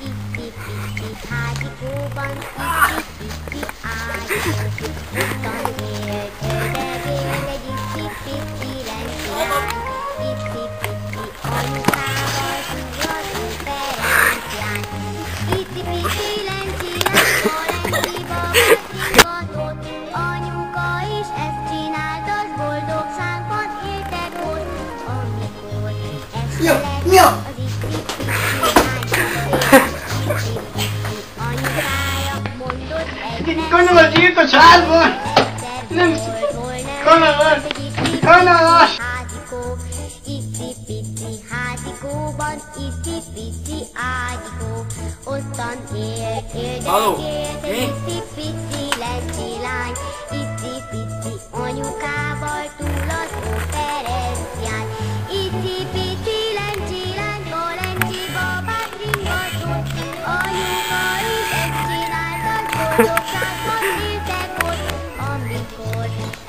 Ippi-pippi házikóban, ippi-pippi ágyikó. Ottan élt, ördögél egy ippi-pippi lencilány. Ippi-pippi anyukával túlott Ferencián. Ippi-pippi lencilány, lenciba ringatott. Anyuka is ezt csinálta, s boldogságban éltek ott. Amikor este lett az ippi-pippi anyukája mondott egy Kanalas írt a sárban! Nem kanalas! Kanalas! házikó, ippi-pippi házikóban, ippi-pippi ágyikó. Ottan élt, éldegélt egy ippi-pippi lencilány. Ippi-pippi anyukával túl az Ferencián. Ippi-pippi lencilány, lencsi babát ringatott. Anyuka is ezt csinálta, boldogságban éltek ott. Amikor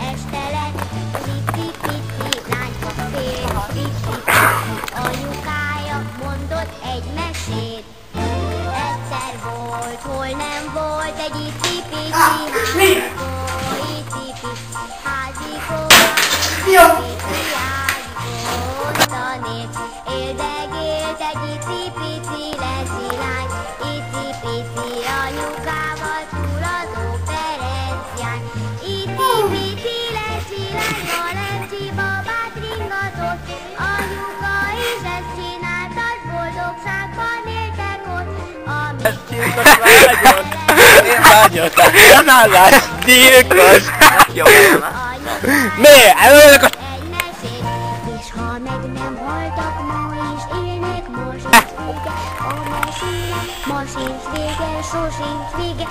este lett, az ippi-pippi lányka fél. Ippi-pippi anyukája mondott egy mesét. Egyszer volt, hol nem volt egy ippi-pippi házikó. Ippi-pippi házikó, ippi-pippi ágyikó. Ottan élt, éldegélt egy ippi-pippi lencilány. Ippi-pippi anyukával túl az Ferencián. Ippi-pippi lencilány, a lencsi babát ringatott. Anyuka is ezt csinálta, s boldogságban éltek ott. Én vágyottam, tanálás, gyilkos! Jó, mi? Előlök a... Egy mesét, és ha meg nem haltak ma is élnek, ma sincs vége a mesének, ma sincs vége, sosincs vége.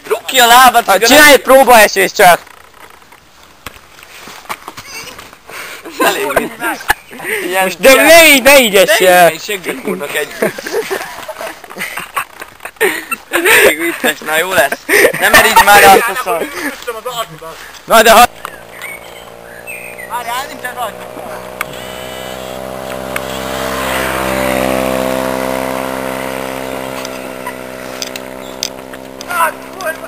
Rúgj ki a lábad! Csinálj egy próbaesés csak! Elég vicces. Most de ne így essél! Én segít úrnak egy... Elég vicces, na jó lesz. Nem merítsd már azt a szart. Na de ha... Várjál, nincsen rajta. Ah, kurva,